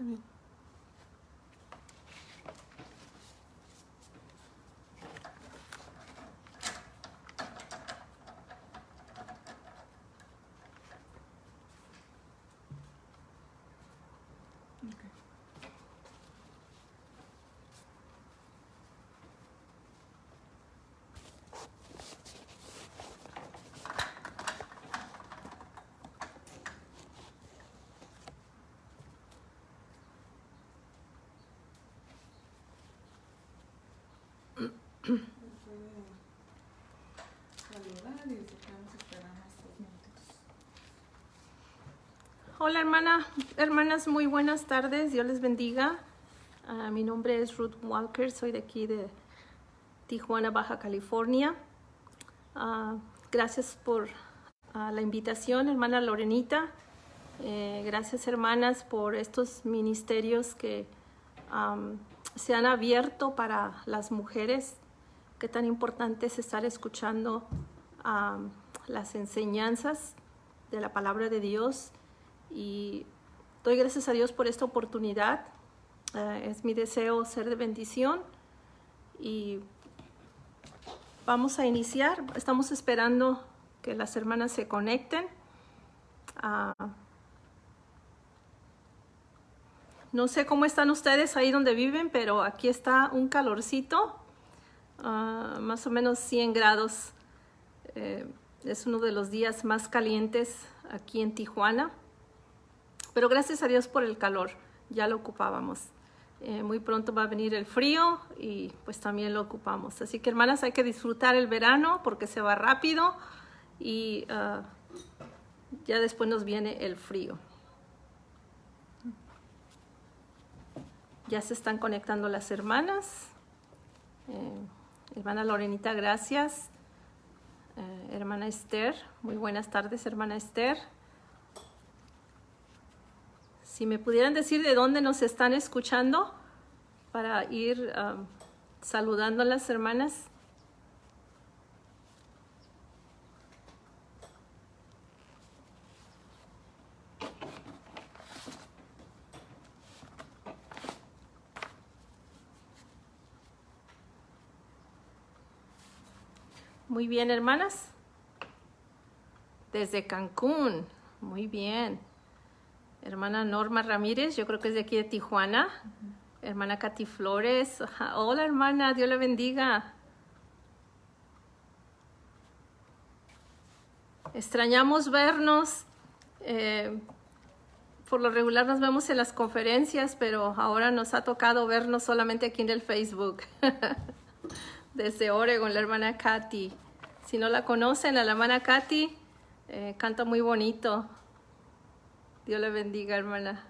bien. Hola hermanas, muy buenas tardes, Dios les bendiga. Mi nombre es Ruth Walker, soy de aquí de Tijuana, Baja California. Gracias por la invitación, hermana Lorenita. Gracias hermanas por estos ministerios que se han abierto para las mujeres. Qué tan importante es estar escuchando las enseñanzas de la palabra de Dios. Y doy gracias a Dios por esta oportunidad. Es mi deseo ser de bendición y vamos a iniciar. Estamos esperando que las hermanas se conecten. No sé cómo están ustedes ahí donde viven, pero aquí está un calorcito, más o menos 100 grados. Es uno de los días más calientes aquí en Tijuana. Pero gracias a Dios por el calor, ya lo ocupábamos. Muy pronto va a venir el frío y pues también lo ocupamos. Así que hermanas, hay que disfrutar el verano porque se va rápido y ya después nos viene el frío. Ya se están conectando las hermanas. Hermana Lorenita, gracias. Hermana Esther, muy buenas tardes, hermana Esther. Si me pudieran decir de dónde nos están escuchando para ir saludando a las hermanas. Muy bien, hermanas. Desde Cancún, muy bien. Hermana Norma Ramírez, yo creo que es de aquí de Tijuana. Hermana Katy Flores. Hola, hermana, Dios la bendiga. Extrañamos vernos. Por lo regular nos vemos en las conferencias, pero ahora nos ha tocado vernos solamente aquí en el Facebook. Desde Oregon, la hermana Katy. Si no la conocen, a la hermana Katy canta muy bonito. Dios le bendiga, hermana.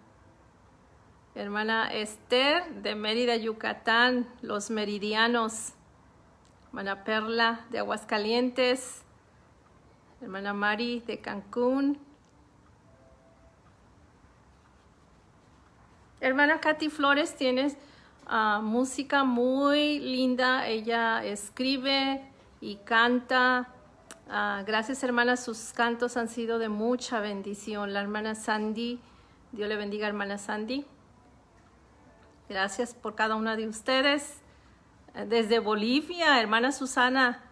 Hermana Esther de Mérida, Yucatán, los meridianos. Hermana Perla de Aguascalientes. Hermana Mari de Cancún. Hermana Katy Flores tiene música muy linda. Ella escribe y canta. Gracias, hermana, sus cantos han sido de mucha bendición. La hermana Sandy, Dios le bendiga, hermana Sandy. Gracias por cada una de ustedes. Desde Bolivia, hermana Susana,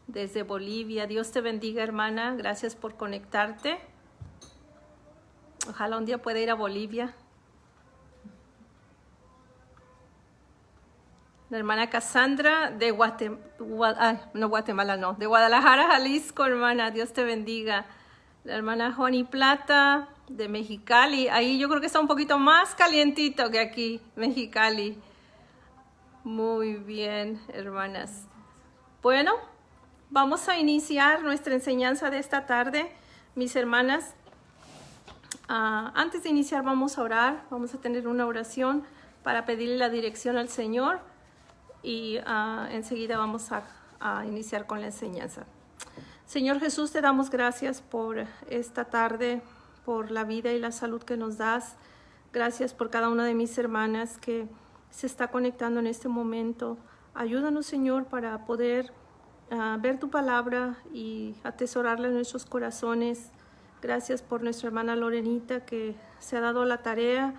desde Bolivia. Dios te bendiga, hermana. Gracias por conectarte. Ojalá un día pueda ir a Bolivia. La hermana Cassandra de de Guadalajara, Jalisco, hermana, Dios te bendiga. La hermana Juani Plata de Mexicali, ahí yo creo que está un poquito más calientito que aquí, Mexicali. Muy bien, hermanas. Bueno, vamos a iniciar nuestra enseñanza de esta tarde, mis hermanas. Antes de iniciar vamos a orar, vamos a tener una oración para pedirle la dirección al Señor. Y enseguida vamos a iniciar con la enseñanza. Señor Jesús, te damos gracias por esta tarde, por la vida y la salud que nos das. Gracias por cada una de mis hermanas que se está conectando en este momento. Ayúdanos, Señor, para poder ver tu palabra y atesorarla en nuestros corazones. Gracias por nuestra hermana Lorenita que se ha dado la tarea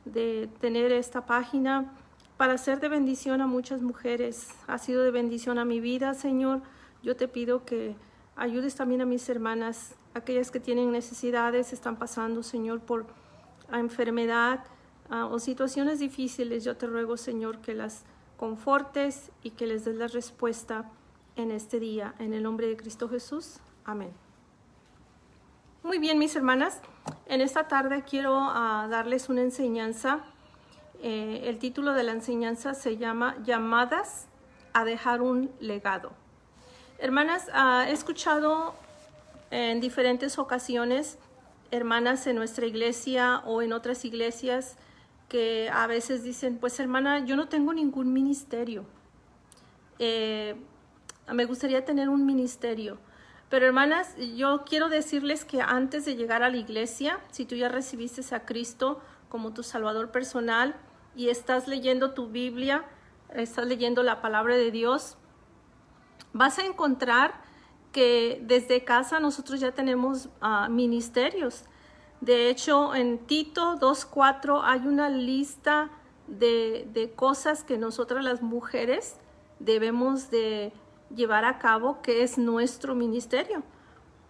de tener esta página para ser de bendición a muchas mujeres. Ha sido de bendición a mi vida, Señor. Yo te pido que ayudes también a mis hermanas, aquellas que tienen necesidades, están pasando, Señor, por enfermedad o situaciones difíciles. Yo te ruego, Señor, que las confortes y que les des la respuesta en este día. En el nombre de Cristo Jesús. Amén. Muy bien, mis hermanas. En esta tarde quiero darles una enseñanza. El título de la enseñanza se llama Llamadas a dejar un legado. Hermanas, he escuchado en diferentes ocasiones hermanas en nuestra iglesia o en otras iglesias que a veces dicen, pues hermana, yo no tengo ningún ministerio. Me gustaría tener un ministerio. Pero hermanas, yo quiero decirles que antes de llegar a la iglesia, si tú ya recibiste a Cristo como tu Salvador personal y estás leyendo tu Biblia, estás leyendo la palabra de Dios, vas a encontrar que desde casa nosotros ya tenemos ministerios. De hecho, en Tito 2:4 hay una lista de cosas que nosotras las mujeres debemos de llevar a cabo, que es nuestro ministerio.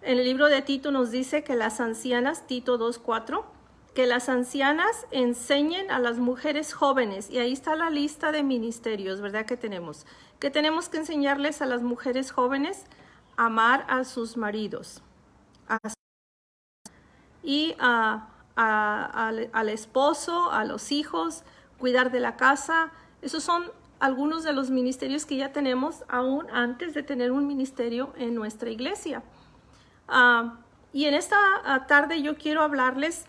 En el libro de Tito nos dice que las ancianas, Tito 2:4, que las ancianas enseñen a las mujeres jóvenes, y ahí está la lista de ministerios, ¿verdad? Que tenemos que enseñarles a las mujeres jóvenes a amar a sus maridos y al esposo, a los hijos, cuidar de la casa. Esos son algunos de los ministerios que ya tenemos aún antes de tener un ministerio en nuestra iglesia. Y en esta tarde yo quiero hablarles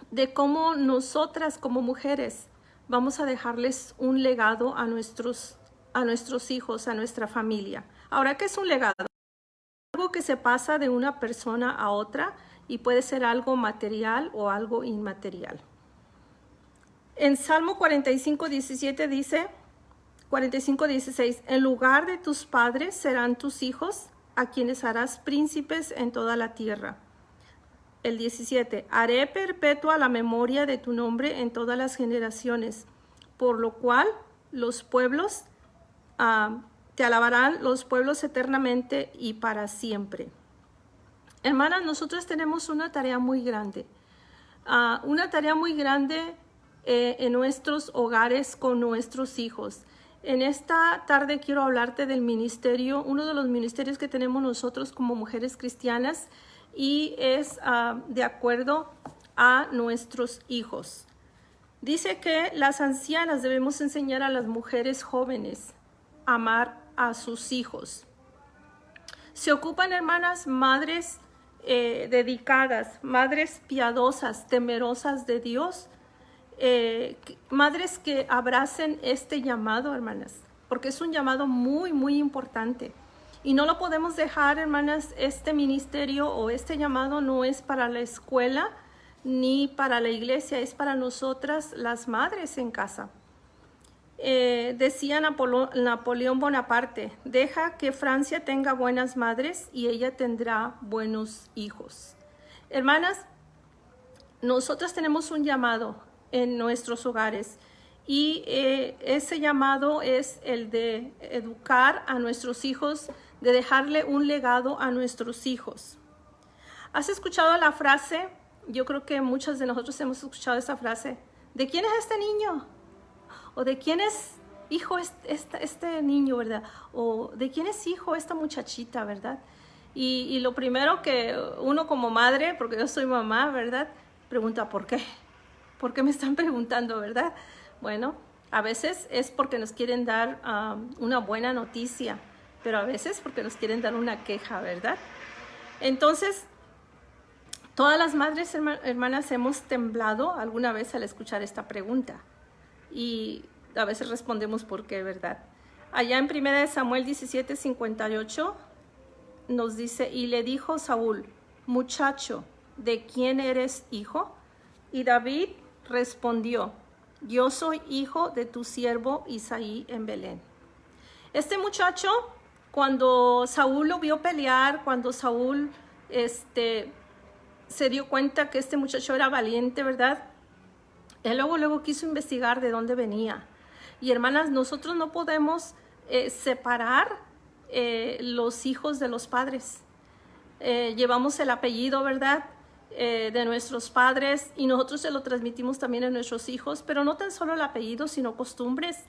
de cómo nosotras como mujeres vamos a dejarles un legado a nuestros hijos, a nuestra familia. Ahora, ¿qué es un legado? Algo que se pasa de una persona a otra y puede ser algo material o algo inmaterial. En Salmo 45:17 dice, 45:16, en lugar de tus padres serán tus hijos, a quienes harás príncipes en toda la tierra. El 17, haré perpetua la memoria de tu nombre en todas las generaciones, por lo cual los pueblos te alabarán, los pueblos eternamente y para siempre. Hermanas, nosotros tenemos una tarea muy grande, en nuestros hogares con nuestros hijos. En esta tarde quiero hablarte del ministerio, uno de los ministerios que tenemos nosotros como mujeres cristianas, y es de acuerdo a nuestros hijos. Dice que las ancianas debemos enseñar a las mujeres jóvenes a amar a sus hijos. Se ocupan, hermanas, madres dedicadas, madres piadosas, temerosas de Dios, madres que abracen este llamado, hermanas, porque es un llamado muy, muy importante. Y no lo podemos dejar, hermanas. Este ministerio o este llamado no es para la escuela ni para la iglesia, es para nosotras las madres en casa. Decía Napoleón Bonaparte, deja que Francia tenga buenas madres y ella tendrá buenos hijos. Hermanas, nosotras tenemos un llamado en nuestros hogares y ese llamado es el de educar a nuestros hijos, de dejarle un legado a nuestros hijos. ¿Has escuchado la frase? Yo creo que muchas de nosotros hemos escuchado esa frase. ¿De quién es este niño? O ¿de quién es hijo este niño, verdad? O ¿de quién es hijo esta muchachita, verdad? Y lo primero que uno como madre, porque yo soy mamá, ¿verdad? Pregunta, ¿por qué? ¿Por qué me están preguntando, verdad? Bueno, a veces es porque nos quieren dar una buena noticia, pero a veces porque nos quieren dar una queja, ¿verdad? Entonces, todas las madres, hermanas, hemos temblado alguna vez al escuchar esta pregunta. Y a veces respondemos por qué, ¿verdad? Allá en 1 Samuel 17:58 nos dice, y le dijo Saúl, muchacho, ¿de quién eres hijo? Y David respondió, yo soy hijo de tu siervo Isaí en Belén. Este muchacho, cuando Saúl lo vio pelear, cuando Saúl se dio cuenta que este muchacho era valiente, ¿verdad? Él luego quiso investigar de dónde venía. Y hermanas, nosotros no podemos separar los hijos de los padres. Llevamos el apellido, ¿verdad? De nuestros padres, y nosotros se lo transmitimos también a nuestros hijos, pero no tan solo el apellido, sino costumbres.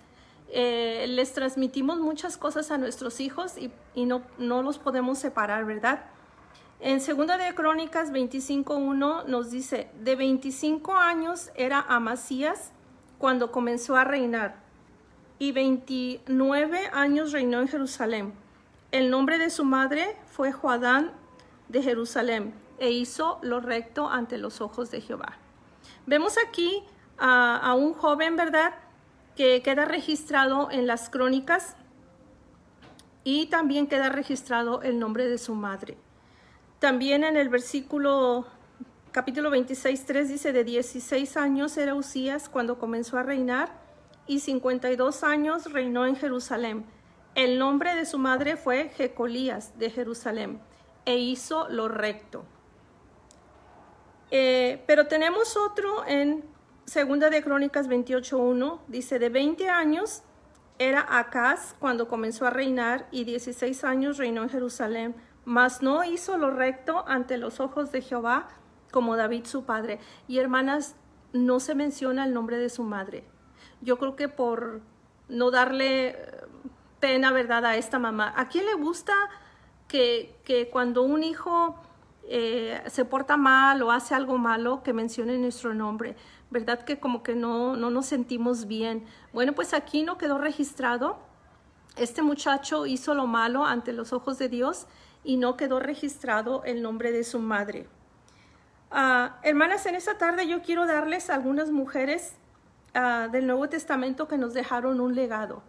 Les transmitimos muchas cosas a nuestros hijos y no los podemos separar, ¿verdad? En 2 de Crónicas 25:1 nos dice, de 25 años era Amasías cuando comenzó a reinar, y 29 años reinó en Jerusalén. El nombre de su madre fue Joadán de Jerusalén, e hizo lo recto ante los ojos de Jehová. Vemos aquí a un joven, ¿verdad?, que queda registrado en las crónicas, y también queda registrado el nombre de su madre. También en el capítulo 26:3 dice, de 16 años era Usías cuando comenzó a reinar, y 52 años reinó en Jerusalén. El nombre de su madre fue Jecolías de Jerusalén, e hizo lo recto. Pero tenemos otro en 2 de Crónicas 28:1, dice, de 20 años era Acaz cuando comenzó a reinar, y 16 años reinó en Jerusalén, mas no hizo lo recto ante los ojos de Jehová como David su padre. Y hermanas, no se menciona el nombre de su madre. Yo creo que por no darle pena, ¿verdad?, a esta mamá. ¿A quién le gusta que cuando un hijo se porta mal o hace algo malo, que mencione nuestro nombre? ¿Verdad que como que no nos sentimos bien? Bueno, pues aquí no quedó registrado. Este muchacho hizo lo malo ante los ojos de Dios y no quedó registrado el nombre de su madre. Hermanas, en esta tarde yo quiero darles a algunas mujeres del Nuevo Testamento que nos dejaron un legado.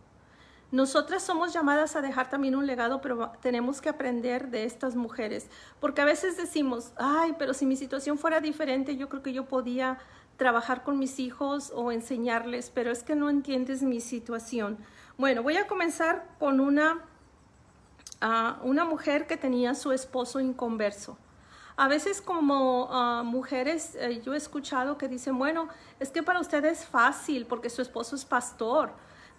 Nosotras somos llamadas a dejar también un legado, pero tenemos que aprender de estas mujeres, porque a veces decimos, ay, pero si mi situación fuera diferente, yo creo que yo podía trabajar con mis hijos o enseñarles, pero es que no entiendes mi situación. Bueno, voy a comenzar con una mujer que tenía a su esposo inconverso. A veces como mujeres yo he escuchado que dicen, bueno, es que para ustedes es fácil porque su esposo es pastor,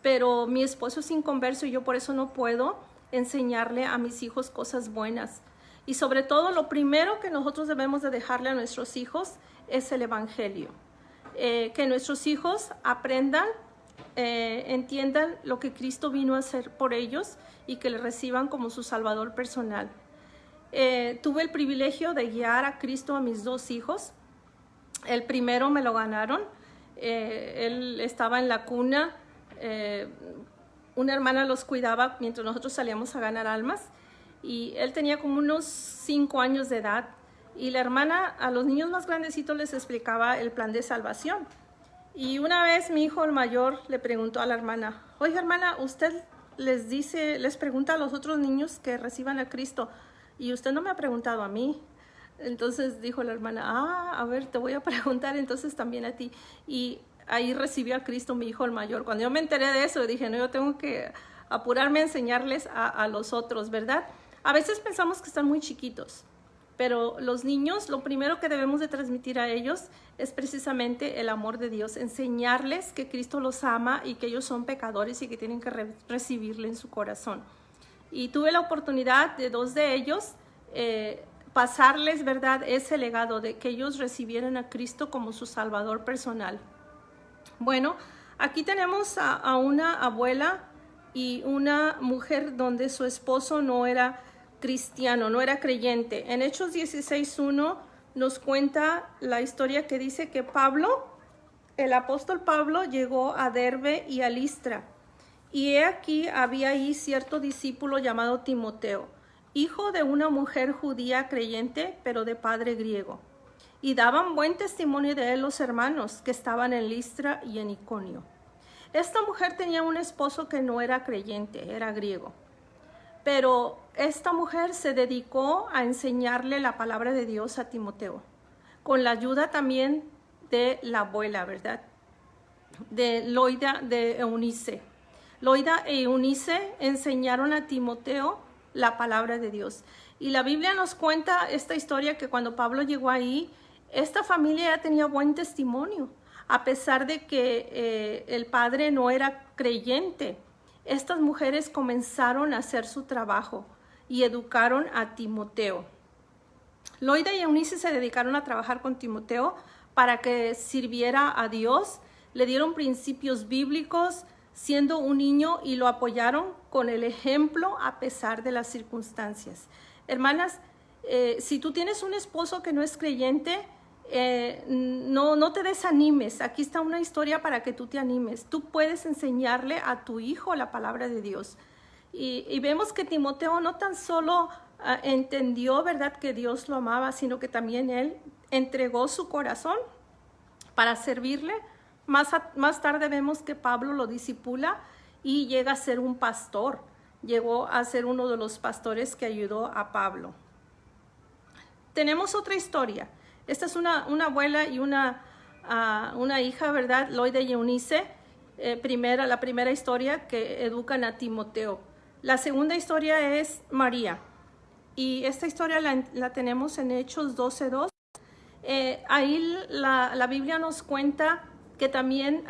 pero mi esposo es inconverso y yo por eso no puedo enseñarle a mis hijos cosas buenas. Y sobre todo lo primero que nosotros debemos de dejarle a nuestros hijos es el evangelio. Que nuestros hijos aprendan, entiendan lo que Cristo vino a hacer por ellos y que le reciban como su Salvador personal. Tuve el privilegio de guiar a Cristo a mis 2 hijos. El primero me lo ganaron. Él estaba en la cuna. Una hermana los cuidaba mientras nosotros salíamos a ganar almas. Y él tenía como unos 5 años de edad. Y la hermana a los niños más grandecitos les explicaba el plan de salvación. Y una vez mi hijo el mayor le preguntó a la hermana, oiga hermana, usted les pregunta a los otros niños que reciban a Cristo, y usted no me ha preguntado a mí. Entonces dijo la hermana, a ver, te voy a preguntar entonces también a ti. Y ahí recibió a Cristo mi hijo el mayor. Cuando yo me enteré de eso, dije, no, yo tengo que apurarme a enseñarles a los otros, ¿verdad? A veces pensamos que están muy chiquitos, pero los niños, lo primero que debemos de transmitir a ellos es precisamente el amor de Dios, enseñarles que Cristo los ama y que ellos son pecadores y que tienen que recibirle en su corazón. Y tuve la oportunidad de 2 de ellos pasarles, ¿verdad?, ese legado de que ellos recibieran a Cristo como su Salvador personal. Bueno, aquí tenemos a una abuela y una mujer donde su esposo no era cristiano, no era creyente. En Hechos 16:1 nos cuenta la historia que dice que Pablo, el apóstol Pablo, llegó a Derbe y a Listra. Y he aquí había ahí cierto discípulo llamado Timoteo, hijo de una mujer judía creyente, pero de padre griego. Y daban buen testimonio de él los hermanos que estaban en Listra y en Iconio. Esta mujer tenía un esposo que no era creyente, era griego. Pero esta mujer se dedicó a enseñarle la palabra de Dios a Timoteo, con la ayuda también de la abuela, ¿verdad?, de Loida de Eunice. Loida e Eunice enseñaron a Timoteo la palabra de Dios. Y la Biblia nos cuenta esta historia que cuando Pablo llegó ahí, esta familia ya tenía buen testimonio. a pesar de que el padre no era creyente. Estas mujeres comenzaron a hacer su trabajo y educaron a Timoteo. Loida y Eunice se dedicaron a trabajar con Timoteo para que sirviera a Dios. Le dieron principios bíblicos siendo un niño y lo apoyaron con el ejemplo a pesar de las circunstancias. Hermanas, si tú tienes un esposo que no es creyente, no te desanimes. Aquí está una historia para que tú te animes. Tú puedes enseñarle a tu hijo la palabra de Dios. Y vemos que Timoteo no tan solo entendió, ¿verdad?, que Dios lo amaba, sino que también él entregó su corazón para servirle. Más tarde vemos que Pablo lo discipula y llega a ser un pastor. Llegó a ser uno de los pastores que ayudó a Pablo. Tenemos otra historia. Esta es una abuela y una hija, ¿verdad? Loida y Eunice. La primera historia que educan a Timoteo. La segunda historia es María. Y esta historia la tenemos en Hechos 12:2. Ahí la Biblia nos cuenta que también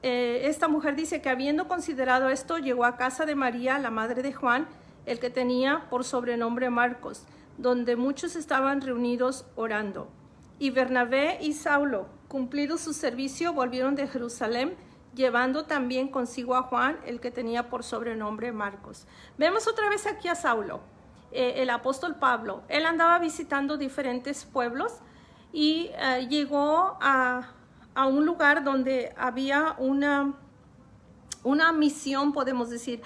esta mujer dice que habiendo considerado esto, llegó a casa de María, la madre de Juan, el que tenía por sobrenombre Marcos, donde muchos estaban reunidos orando. Y Bernabé y Saulo, cumplido su servicio, volvieron de Jerusalén, llevando también consigo a Juan, el que tenía por sobrenombre Marcos. Vemos otra vez aquí a Saulo, el apóstol Pablo. Él andaba visitando diferentes pueblos y llegó a un lugar donde había una misión, podemos decir.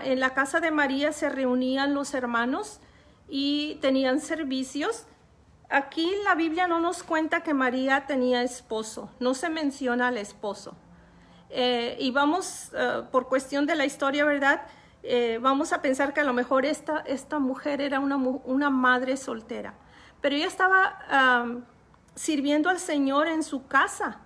En la casa de María se reunían los hermanos y tenían servicios. Aquí la Biblia no nos cuenta que María tenía esposo, no se menciona al esposo. Y vamos, por cuestión de la historia, ¿verdad? Vamos a pensar que a lo mejor esta mujer era una madre soltera, pero ella estaba sirviendo al Señor en su casa,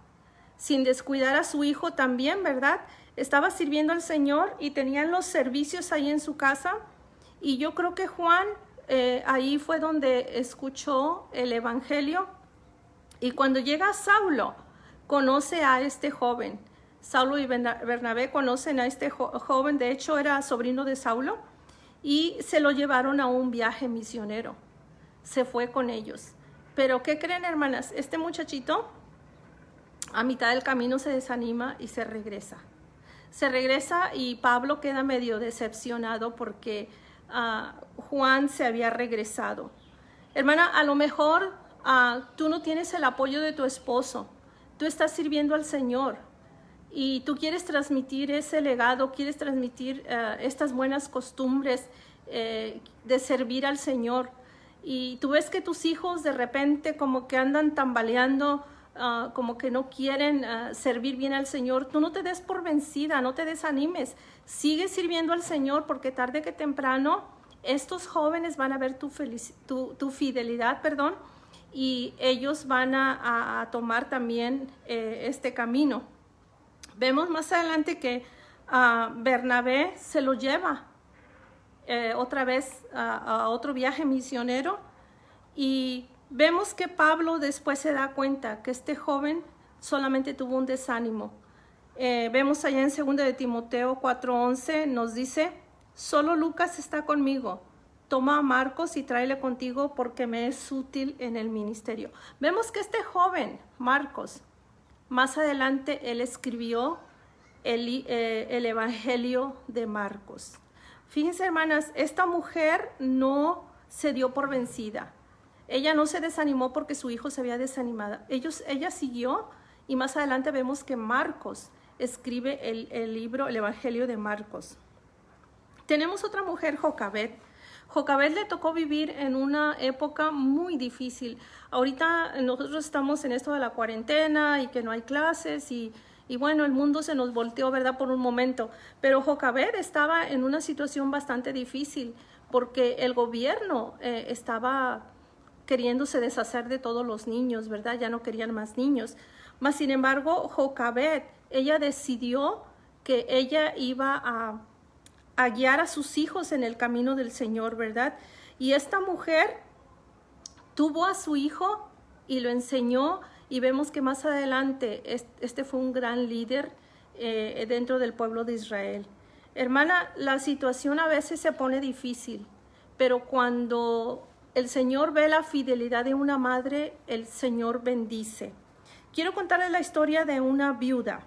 sin descuidar a su hijo también, ¿verdad? Estaba sirviendo al Señor y tenían los servicios ahí en su casa. Y yo creo que Juan ahí fue donde escuchó el evangelio. Y cuando llega Saulo, conoce a este joven. Saulo y Bernabé conocen a este joven, de hecho era sobrino de Saulo, y se lo llevaron a un viaje misionero. Se fue con ellos. Pero ¿qué creen, hermanas? Este muchachito a mitad del camino se desanima y se regresa. Se regresa y Pablo queda medio decepcionado porque Juan se había regresado. Hermana, a lo mejor tú no tienes el apoyo de tu esposo. Tú estás sirviendo al Señor y tú quieres transmitir ese legado, quieres transmitir estas buenas costumbres de servir al Señor. Y tú ves que tus hijos de repente como que andan tambaleando, como que no quieren servir bien al Señor. Tú no te des por vencida, no te desanimes. Sigue sirviendo al Señor porque tarde que temprano estos jóvenes van a ver tu fidelidad, y ellos van a tomar también este camino. Vemos más adelante que Bernabé se lo lleva otra vez a otro viaje misionero, y vemos que Pablo después se da cuenta que este joven solamente tuvo un desánimo. Vemos allá en 2 de Timoteo 4:11, nos dice: solo Lucas está conmigo, toma a Marcos y tráele contigo porque me es útil en el ministerio. Vemos que este joven, Marcos, más adelante él escribió el Evangelio de Marcos. Fíjense, hermanas, esta mujer no se dio por vencida. Ella no se desanimó porque su hijo se había desanimado. Ella siguió, y más adelante vemos que Marcos escribe el libro, el Evangelio de Marcos. Tenemos otra mujer, Jocabed. Jocabed le tocó vivir en una época muy difícil. Ahorita nosotros estamos en esto de la cuarentena y que no hay clases y bueno, el mundo se nos volteó, ¿verdad?, por un momento. Pero Jocabed estaba en una situación bastante difícil porque el gobierno estaba queriéndose deshacer de todos los niños, ¿verdad? Ya no querían más niños. Mas, sin embargo, Jocabed, ella decidió que ella iba a guiar a sus hijos en el camino del Señor, ¿verdad? Y esta mujer tuvo a su hijo y lo enseñó y vemos que más adelante este fue un gran líder dentro del pueblo de Israel. Hermana, la situación a veces se pone difícil, pero cuando el Señor ve la fidelidad de una madre, el Señor bendice. Quiero contarles la historia de una viuda.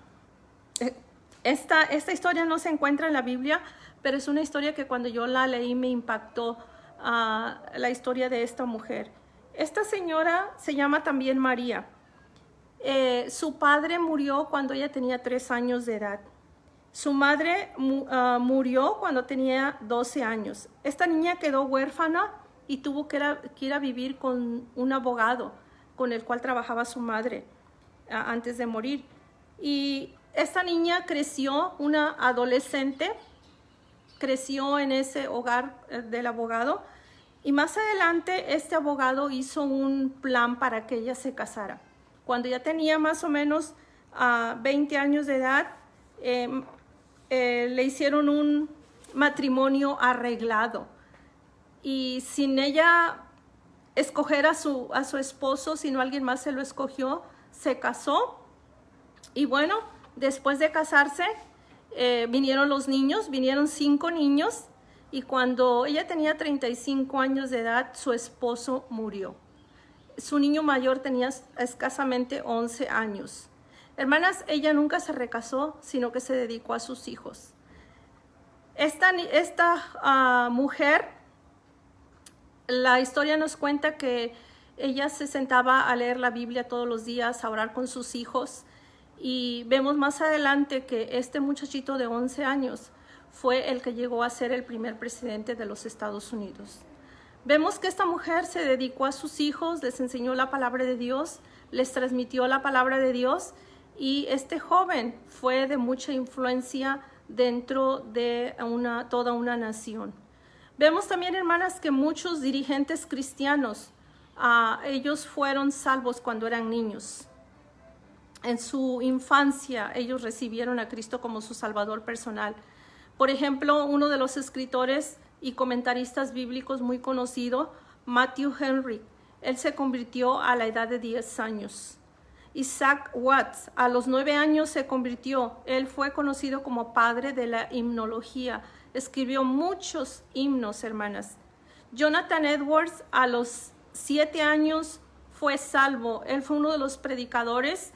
Esta historia no se encuentra en la Biblia, pero es una historia que cuando yo la leí me impactó la historia de esta mujer. Esta señora se llama también María. Su padre murió cuando ella tenía 3 años de edad. Su madre murió cuando tenía 12 años. Esta niña quedó huérfana y tuvo que ir a vivir con un abogado con el cual trabajaba su madre antes de morir. Y esta niña creció, una adolescente, creció en ese hogar del abogado. Y más adelante este abogado hizo un plan para que ella se casara. Cuando ya tenía más o menos 20 años de edad, le hicieron un matrimonio arreglado. Y sin ella escoger a su esposo, sino alguien más se lo escogió, se casó. Y bueno, después de casarse, vinieron los niños, vinieron 5 niños. Y cuando ella tenía 35 años de edad, su esposo murió. Su niño mayor tenía escasamente 11 años. Hermanas, ella nunca se recasó, sino que se dedicó a sus hijos. Esta mujer, la historia nos cuenta que ella se sentaba a leer la Biblia todos los días, a orar con sus hijos. Y vemos más adelante que este muchachito de 11 años fue el que llegó a ser el primer presidente de los Estados Unidos. Vemos que esta mujer se dedicó a sus hijos, les enseñó la palabra de Dios, les transmitió la palabra de Dios, y este joven fue de mucha influencia dentro de toda una nación. Vemos también, hermanas, que muchos dirigentes cristianos, ellos fueron salvos cuando eran niños. En su infancia, ellos recibieron a Cristo como su Salvador personal. Por ejemplo, uno de los escritores y comentaristas bíblicos muy conocido, Matthew Henry, él se convirtió a la edad de 10 años. Isaac Watts, a los 9 años se convirtió. Él fue conocido como padre de la himnología. Escribió muchos himnos, hermanas. Jonathan Edwards, a los 7 años fue salvo. Él fue uno de los predicadores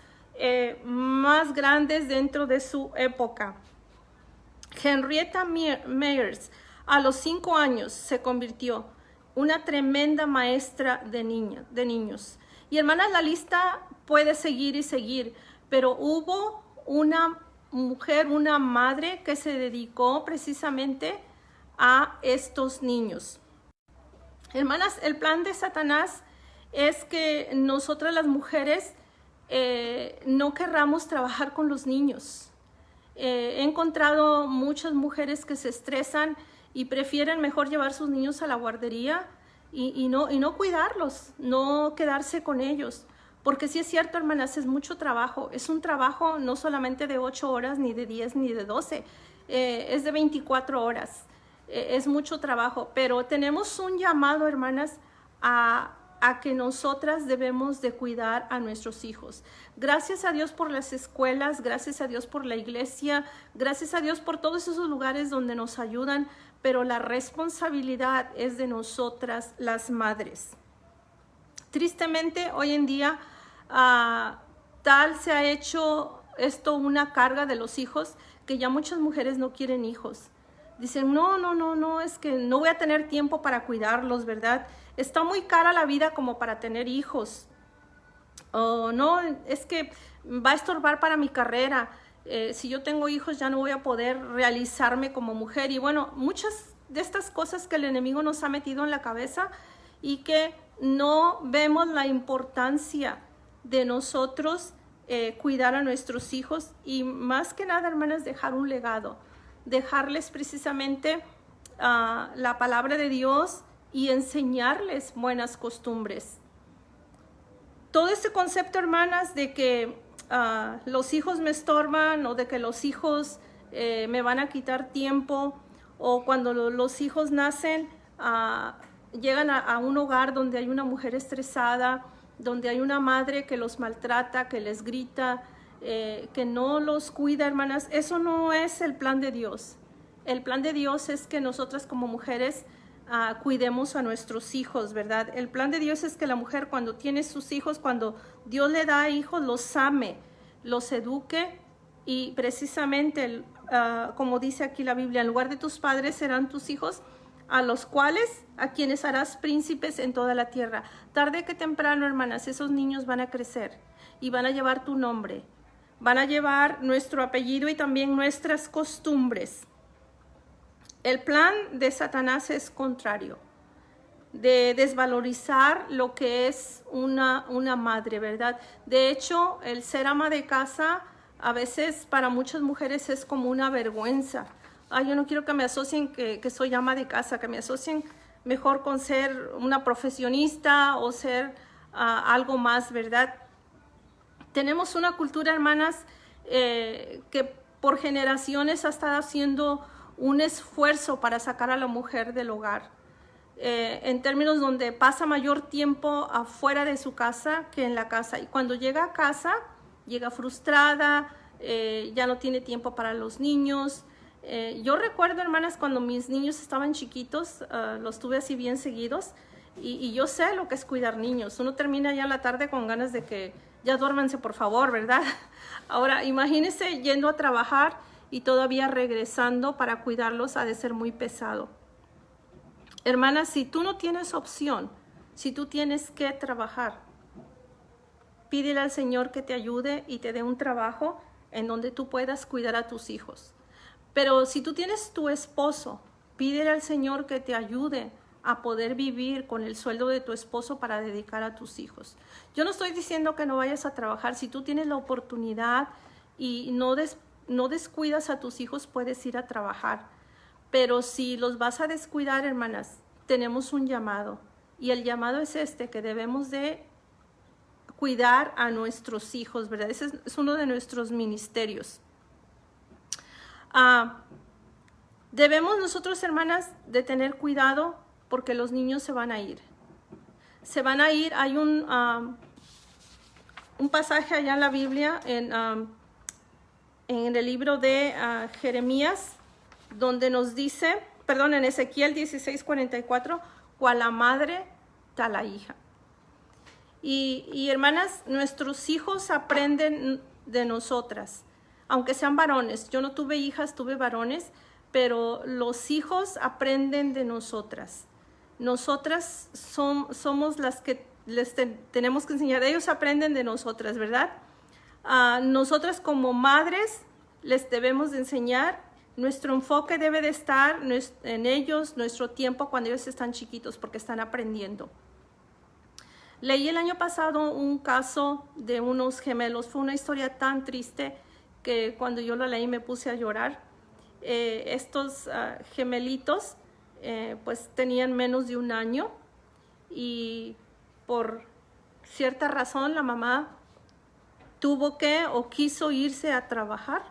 más grandes dentro de su época. Henrietta Myers, a los 5 años se convirtió, una tremenda maestra de niños. Y hermanas, la lista puede seguir y seguir, pero hubo una mujer, una madre que se dedicó precisamente a estos niños. Hermanas, el plan de Satanás es que nosotras las mujeres no querramos trabajar con los niños. He encontrado muchas mujeres que se estresan y prefieren mejor llevar sus niños a la guardería y no cuidarlos, no quedarse con ellos. Porque sí es cierto, hermanas, es mucho trabajo. Es un trabajo no solamente de 8 horas, ni de 10, ni de 12. Es de 24 horas. Es mucho trabajo. Pero tenemos un llamado, hermanas, a que nosotras debemos de cuidar a nuestros hijos. Gracias a Dios por las escuelas, gracias a Dios por la iglesia, gracias a Dios por todos esos lugares donde nos ayudan, pero la responsabilidad es de nosotras las madres. Tristemente, hoy en día, tal se ha hecho esto una carga de los hijos, que ya muchas mujeres no quieren hijos. Dicen, no, es que no voy a tener tiempo para cuidarlos, ¿verdad? Está muy cara la vida como para tener hijos. O no, es que va a estorbar para mi carrera. Si yo tengo hijos ya no voy a poder realizarme como mujer. Y bueno, muchas de estas cosas que el enemigo nos ha metido en la cabeza y que no vemos la importancia de nosotros cuidar a nuestros hijos y más que nada, hermanas, dejar un legado. Dejarles precisamente la palabra de Dios y enseñarles buenas costumbres. Todo este concepto, hermanas, de que los hijos me estorban o de que los hijos me van a quitar tiempo, o cuando los hijos nacen, llegan a un hogar donde hay una mujer estresada donde hay una madre que los maltrata, que les grita, que no los cuida, hermanas, eso no es el plan de Dios. El plan de Dios es que nosotras como mujeres cuidemos a nuestros hijos, ¿verdad? El plan de Dios es que la mujer cuando tiene sus hijos, cuando Dios le da hijos, los ame, los eduque y precisamente, como dice aquí la Biblia, en lugar de tus padres serán tus hijos, a quienes harás príncipes en toda la tierra. Tarde que temprano, hermanas, esos niños van a crecer y van a llevar tu nombre, van a llevar nuestro apellido y también nuestras costumbres. El plan de Satanás es contrario, de desvalorizar lo que es una madre, ¿verdad? De hecho, el ser ama de casa a veces para muchas mujeres es como una vergüenza. Ay, yo no quiero que me asocien que soy ama de casa, que me asocien mejor con ser una profesionista o ser algo más, ¿verdad? Tenemos una cultura, hermanas, que por generaciones ha estado haciendo un esfuerzo para sacar a la mujer del hogar, en términos donde pasa mayor tiempo afuera de su casa que en la casa. Y cuando llega a casa, llega frustrada, ya no tiene tiempo para los niños. Yo recuerdo, hermanas, cuando mis niños estaban chiquitos, los tuve así bien seguidos, y yo sé lo que es cuidar niños. Uno termina ya en la tarde con ganas de que ya duérmanse, por favor, ¿verdad? Ahora, imagínense yendo a trabajar y todavía regresando para cuidarlos, ha de ser muy pesado. Hermanas, si tú no tienes opción, si tú tienes que trabajar, pídele al Señor que te ayude y te dé un trabajo en donde tú puedas cuidar a tus hijos. Pero si tú tienes tu esposo, pídele al Señor que te ayude a poder vivir con el sueldo de tu esposo para dedicar a tus hijos. Yo no estoy diciendo que no vayas a trabajar. Si tú tienes la oportunidad y no descuidas a tus hijos, puedes ir a trabajar. Pero si los vas a descuidar, hermanas, tenemos un llamado. Y el llamado es que debemos de cuidar a nuestros hijos, ¿verdad? Ese es uno de nuestros ministerios. Debemos nosotros, hermanas, de tener cuidado porque los niños se van a ir. Se van a ir. Hay un pasaje allá en la Biblia, en el libro de Jeremías, donde nos dice, en Ezequiel 16:44, cual la madre, tal la hija. Y hermanas, nuestros hijos aprenden de nosotras, aunque sean varones. Yo no tuve hijas, tuve varones, pero los hijos aprenden de nosotras. Nosotras somos las que les tenemos que enseñar. Ellos aprenden de nosotras, ¿verdad? Nosotras como madres les debemos de enseñar. Nuestro enfoque debe de estar en ellos, nuestro tiempo cuando ellos están chiquitos, porque están aprendiendo. Leí el año pasado un caso de unos gemelos. Fue una historia tan triste que cuando yo la leí me puse a llorar. Estos gemelitos pues tenían menos de un año y por cierta razón la mamá tuvo que o quiso irse a trabajar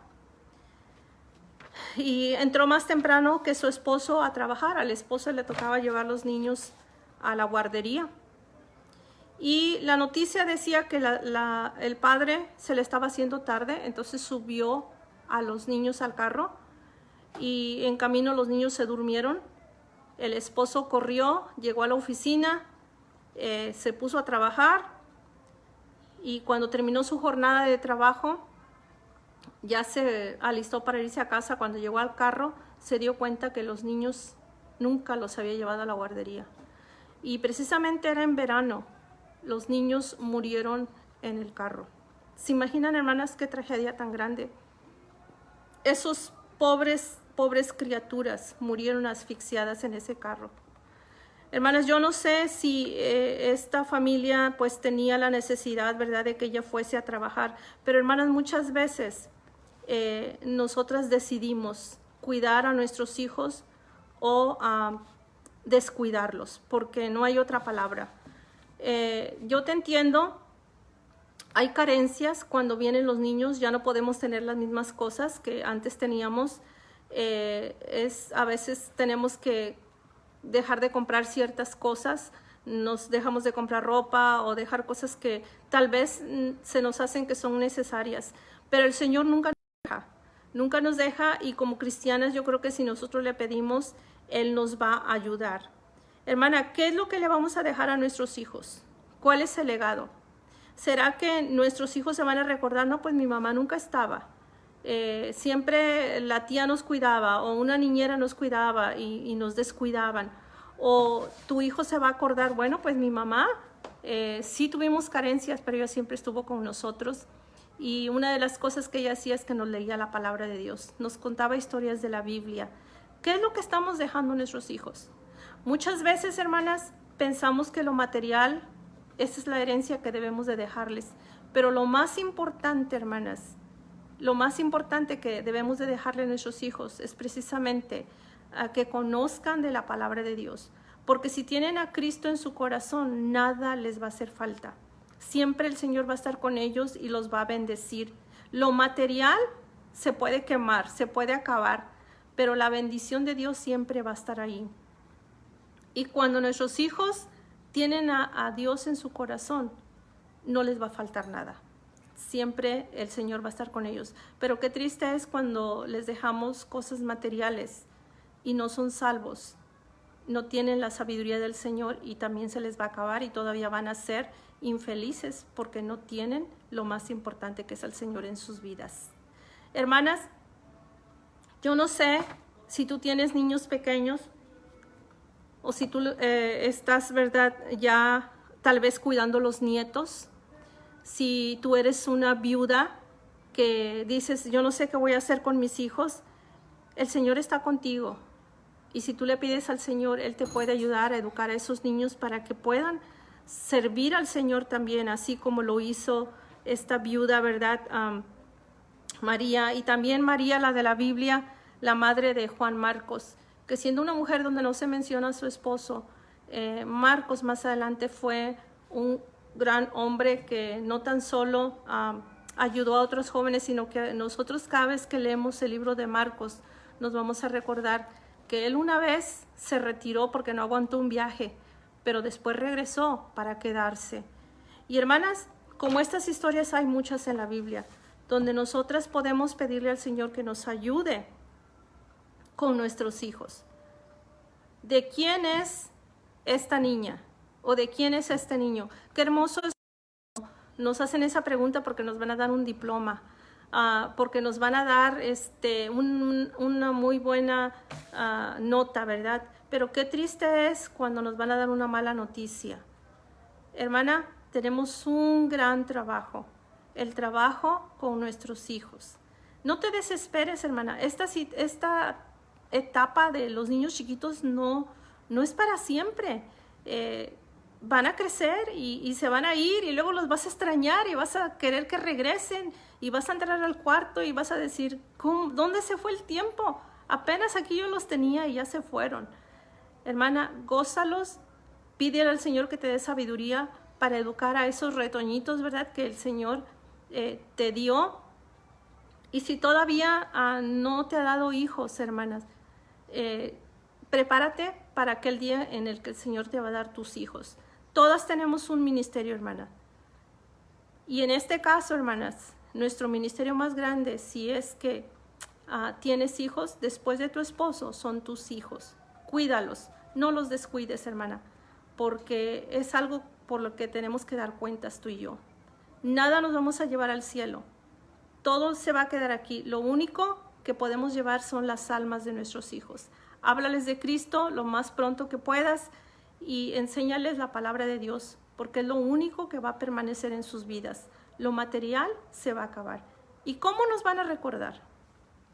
y entró más temprano que su esposo a trabajar. Al esposo le tocaba llevar los niños a la guardería. Y la noticia decía que el padre se le estaba haciendo tarde, entonces subió a los niños al carro y en camino los niños se durmieron. El esposo corrió, llegó a la oficina, se puso a trabajar y cuando terminó su jornada de trabajo, ya se alistó para irse a casa. Cuando llegó al carro, se dio cuenta que los niños nunca los había llevado a la guardería. Y precisamente era en verano. Los niños murieron en el carro. ¿Se imaginan, hermanas, qué tragedia tan grande? Esos pobres criaturas murieron asfixiadas en ese carro. Hermanas, yo no sé si esta familia pues tenía la necesidad, ¿verdad?, de que ella fuese a trabajar. Pero, hermanas, muchas veces nosotras decidimos cuidar a nuestros hijos o descuidarlos, porque no hay otra palabra. Yo te entiendo, hay carencias cuando vienen los niños, ya no podemos tener las mismas cosas que antes teníamos. A veces tenemos que dejar de comprar ciertas cosas, nos dejamos de comprar ropa o dejar cosas que tal vez se nos hacen que son necesarias. Pero el Señor nunca nos deja, y como cristianas yo creo que si nosotros le pedimos, Él nos va a ayudar. Hermana, ¿qué es lo que le vamos a dejar a nuestros hijos? ¿Cuál es el legado? ¿Será que nuestros hijos se van a recordar? No, pues mi mamá nunca estaba. Siempre la tía nos cuidaba, o una niñera nos cuidaba y nos descuidaban. O tu hijo se va a acordar, bueno, pues mi mamá, sí tuvimos carencias, pero ella siempre estuvo con nosotros. Y una de las cosas que ella hacía es que nos leía la palabra de Dios, nos contaba historias de la Biblia. ¿Qué es lo que estamos dejando a nuestros hijos? Muchas veces, hermanas, pensamos que lo material, esa es la herencia que debemos de dejarles. Pero lo más importante, hermanas, lo más importante que debemos de dejarle a nuestros hijos es precisamente a que conozcan de la palabra de Dios. Porque si tienen a Cristo en su corazón, nada les va a hacer falta. Siempre el Señor va a estar con ellos y los va a bendecir. Lo material se puede quemar, se puede acabar, pero la bendición de Dios siempre va a estar ahí. Y cuando nuestros hijos tienen a Dios en su corazón, no les va a faltar nada. Siempre el Señor va a estar con ellos. Pero qué triste es cuando les dejamos cosas materiales y no son salvos, no tienen la sabiduría del Señor, y también se les va a acabar y todavía van a ser infelices porque no tienen lo más importante, que es el Señor en sus vidas. Hermanas, yo no sé si tú tienes niños pequeños o si tú estás, ¿verdad?, ya tal vez cuidando los nietos. Si tú eres una viuda que dices, yo no sé qué voy a hacer con mis hijos, el Señor está contigo. Y si tú le pides al Señor, Él te puede ayudar a educar a esos niños para que puedan servir al Señor también, así como lo hizo esta viuda, ¿verdad? María, y también María, la de la Biblia, la madre de Juan Marcos, que siendo una mujer donde no se menciona a su esposo, Marcos más adelante fue un gran hombre que no tan solo ayudó a otros jóvenes, sino que nosotros cada vez que leemos el libro de Marcos nos vamos a recordar que él una vez se retiró porque no aguantó un viaje, pero después regresó para quedarse. Y hermanas, como estas historias hay muchas en la Biblia, donde nosotras podemos pedirle al Señor que nos ayude con nuestros hijos. ¿De quién es esta niña? ¿O de quién es este niño? Qué hermoso es. Nos hacen esa pregunta porque nos van a dar un diploma, porque nos van a dar una muy buena nota, ¿verdad? Pero qué triste es cuando nos van a dar una mala noticia. Hermana, tenemos un gran trabajo, el trabajo con nuestros hijos. No te desesperes, hermana. Esta etapa de los niños chiquitos no es para siempre. Van a crecer y se van a ir, y luego los vas a extrañar y vas a querer que regresen, y vas a entrar al cuarto y vas a decir, ¿dónde se fue el tiempo? Apenas aquí yo los tenía y ya se fueron. Hermana, gózalos, pídele al Señor que te dé sabiduría para educar a esos retoñitos, ¿verdad?, que el Señor te dio. Y si todavía no te ha dado hijos, hermanas, prepárate para aquel día en el que el Señor te va a dar tus hijos. Todas tenemos un ministerio, hermana. Y en este caso, hermanas, nuestro ministerio más grande, si es que tienes hijos, después de tu esposo, son tus hijos. Cuídalos, no los descuides, hermana, porque es algo por lo que tenemos que dar cuentas tú y yo. Nada nos vamos a llevar al cielo. Todo se va a quedar aquí. Lo único que podemos llevar son las almas de nuestros hijos. Háblales de Cristo lo más pronto que puedas y enséñales la palabra de Dios, porque es lo único que va a permanecer en sus vidas. Lo material se va a acabar. ¿Y cómo nos van a recordar?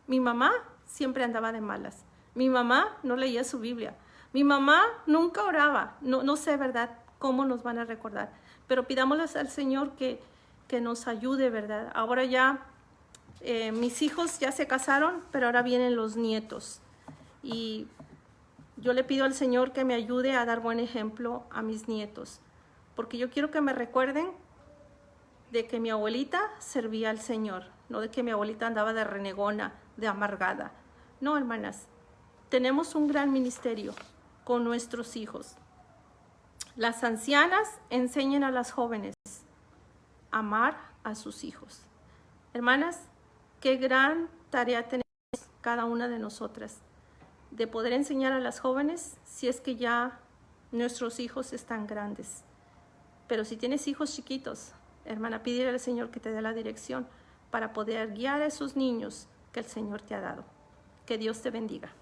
Mi mamá siempre andaba de malas. Mi mamá no leía su Biblia. Mi mamá nunca oraba. No sé, ¿verdad?, cómo nos van a recordar. Pero pidámosles al Señor que nos ayude, ¿verdad? Ahora ya mis hijos ya se casaron, pero ahora vienen los nietos. Y yo le pido al Señor que me ayude a dar buen ejemplo a mis nietos, porque yo quiero que me recuerden de que mi abuelita servía al Señor, no de que mi abuelita andaba de renegona, de amargada. No, hermanas, tenemos un gran ministerio con nuestros hijos. Las ancianas enseñen a las jóvenes a amar a sus hijos. Hermanas, qué gran tarea tenemos cada una de nosotras de poder enseñar a las jóvenes si es que ya nuestros hijos están grandes. Pero si tienes hijos chiquitos, hermana, pídele al Señor que te dé la dirección para poder guiar a esos niños que el Señor te ha dado. Que Dios te bendiga.